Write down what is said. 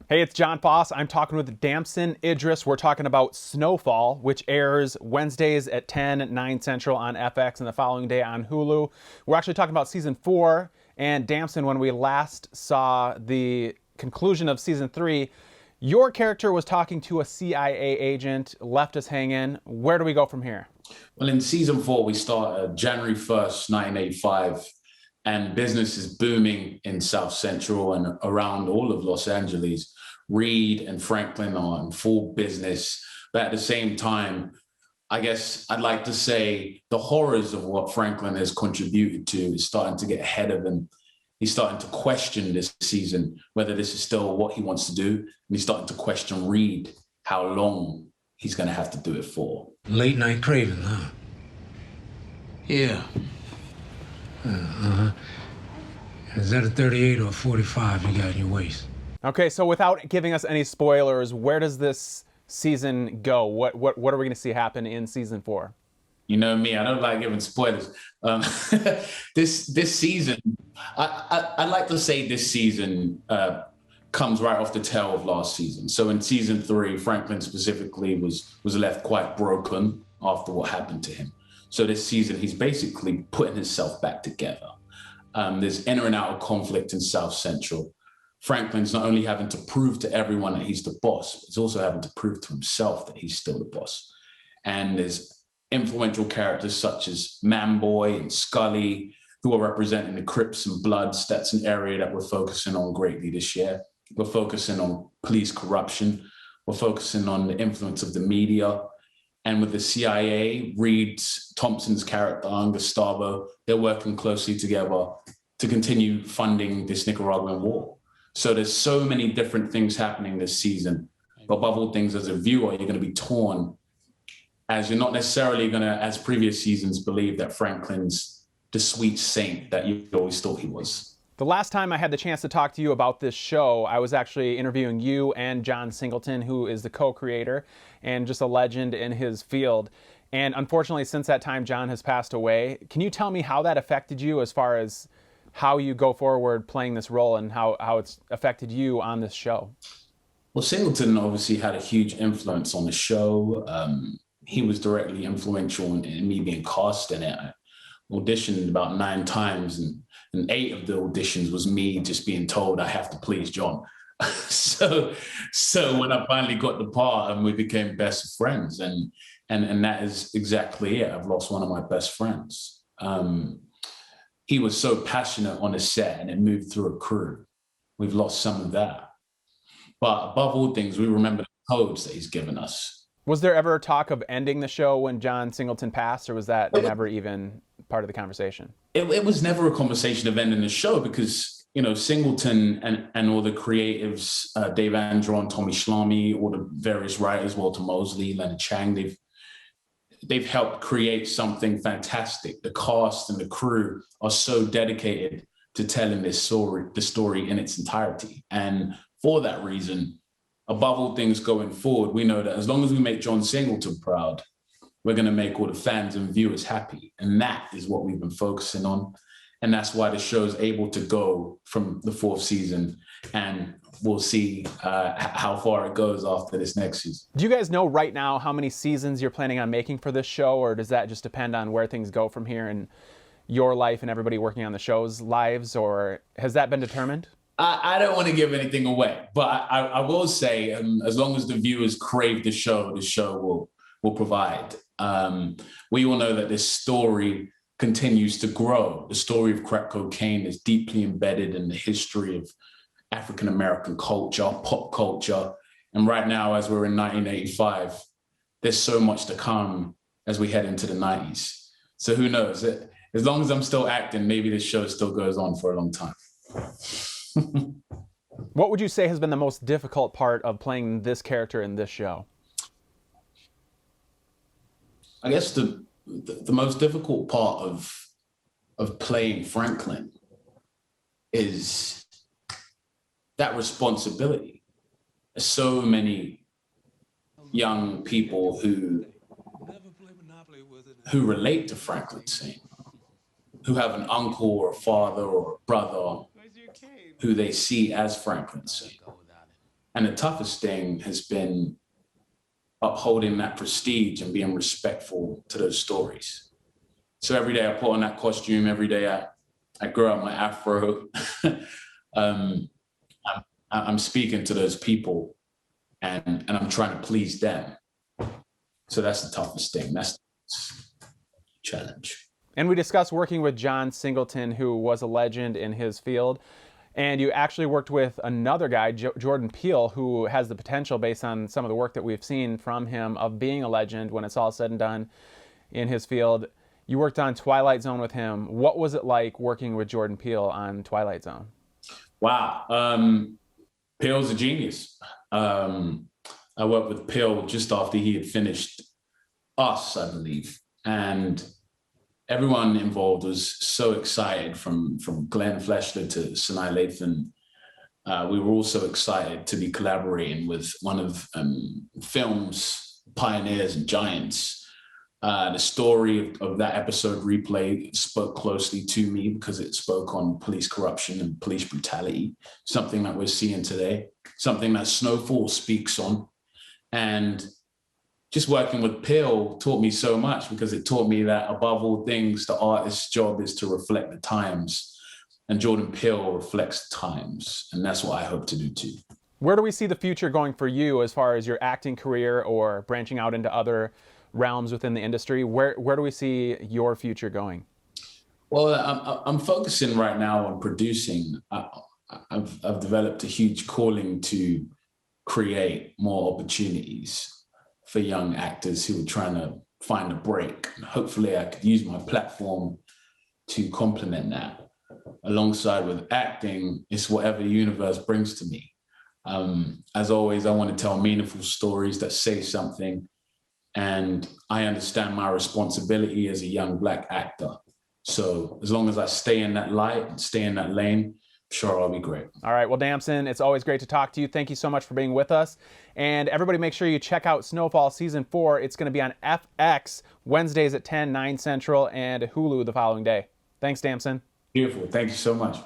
Hey, it's John Foss. I'm talking with Damson Idris. We're talking about Snowfall, which airs Wednesdays at 10, 9 Central on FX and the following day on Hulu. We're actually talking about season 4. And Damson, when we last saw the conclusion of season 3, your character was talking to a CIA agent, left us hanging. Where do we go from here? Well, in season 4, we start January 1st, 1985, and business is booming in South Central and around all of Los Angeles. Reed and Franklin are in full business, but at the same time, I guess I'd like to say the horrors of what Franklin has contributed to is starting to get ahead of him. He's starting to question this season whether this is still what he wants to do, and he's starting to question Reed how long he's going to have to do it for. Late night craving, huh? Yeah. Uh-huh. Is that a 38 or a 45 you got in your waist? Okay, so without giving us any spoilers, where does this season go? What are we going to see happen in season 4? You know me, I don't like giving spoilers. This season, I'd like to say this season comes right off the tail of last season. So in season 3, Franklin specifically was left quite broken after what happened to him. So this season, he's basically putting himself back together. There's inner and outer conflict in South Central. Franklin's not only having to prove to everyone that he's the boss, but he's also having to prove to himself that he's still the boss. And there's influential characters such as Manboy and Scully, who are representing the Crips and Bloods. That's an area that we're focusing on greatly this year. We're focusing on police corruption. We're focusing on the influence of the media. And with the CIA, Reed Thompson's character, Gustavo, they're working closely together to continue funding this Nicaraguan war. So there's so many different things happening this season. But above all things, as a viewer, you're going to be torn, as you're not necessarily going to, as previous seasons, believe that Franklin's the sweet saint that you always thought he was. The last time I had the chance to talk to you about this show, I was actually interviewing you and John Singleton, who is the co-creator and just a legend in his field. And unfortunately, since that time, John has passed away. Can you tell me how that affected you as far as how you go forward playing this role and how it's affected you on this show? Well, Singleton obviously had a huge influence on the show. He was directly influential in me being cast in it. I auditioned about 9 times, and 8 of the auditions was me just being told I have to please John. so when I finally got the part, and we became best friends, and that is exactly it. I've lost one of my best friends. He was so passionate on a set, and it moved through a crew. We've lost some of that. But above all things, we remember the codes that he's given us. Was there ever talk of ending the show when John Singleton passed, or was that never even part of the conversation? It was never a conversation of ending the show because, you know, Singleton and all the creatives, Dave Andron, Tommy Schlamme, all the various writers, Walter Mosley, Leonard Chang, they've helped create something fantastic. The cast and the crew are so dedicated to telling the story in its entirety. And for that reason, above all things going forward, we know that as long as we make John Singleton proud, we're going to make all the fans and viewers happy. And that is what we've been focusing on. And that's why the show is able to go from the 4th season, and we'll see how far it goes after this next season. Do you guys know right now how many seasons you're planning on making for this show, or does that just depend on where things go from here in your life and everybody working on the show's lives, or has that been determined? I don't want to give anything away, but I will say, as long as the viewers crave the show will provide. We all know that this story continues to grow. The story of crack cocaine is deeply embedded in the history of African-American culture, pop culture. And right now, as we're in 1985, there's so much to come as we head into the 90s. So who knows? As long as I'm still acting, maybe this show still goes on for a long time. What would you say has been the most difficult part of playing this character in this show? I guess the most difficult part of playing Franklin is that responsibility. There's so many young people who relate to Franklin Saint, who have an uncle or a father or a brother who they see as Franklin Saint. And the toughest thing has been upholding that prestige and being respectful to those stories. So every day I put on that costume, every day I grow out my afro. I'm speaking to those people and I'm trying to please them. So that's the toughest thing. That's the challenge. And we discussed working with John Singleton, who was a legend in his field. And you actually worked with another guy, Jordan Peele, who has the potential, based on some of the work that we've seen from him, of being a legend when it's all said and done in his field. You worked on Twilight Zone with him. What was it like working with Jordan Peele on Twilight Zone? Wow. Peele's a genius. I worked with Peele just after he had finished Us, I believe. And everyone involved was so excited, from Glenn Fleshler to Sanaa Lathan. We were also excited to be collaborating with one of film's pioneers and giants. The story of that episode, Replay, spoke closely to me because it spoke on police corruption and police brutality, something that we're seeing today, something that Snowfall speaks on. And just working with Peele taught me so much, because it taught me that above all things, the artist's job is to reflect the times. And Jordan Peele reflects the times. And that's what I hope to do too. Where do we see the future going for you as far as your acting career or branching out into other realms within the industry? Where do we see your future going? Well, I'm focusing right now on producing. I've developed a huge calling to create more opportunities for young actors who are trying to find a break. And hopefully I could use my platform to complement that. Alongside with acting, it's whatever the universe brings to me. As always, I want to tell meaningful stories that say something. And I understand my responsibility as a young Black actor. So as long as I stay in that light and stay in that lane, sure, I'll be great. All right. Well, Damson, it's always great to talk to you. Thank you so much for being with us. And everybody, make sure you check out Snowfall Season 4. It's going to be on FX Wednesdays at 10, 9 Central, and Hulu the following day. Thanks, Damson. Beautiful. Thank you so much.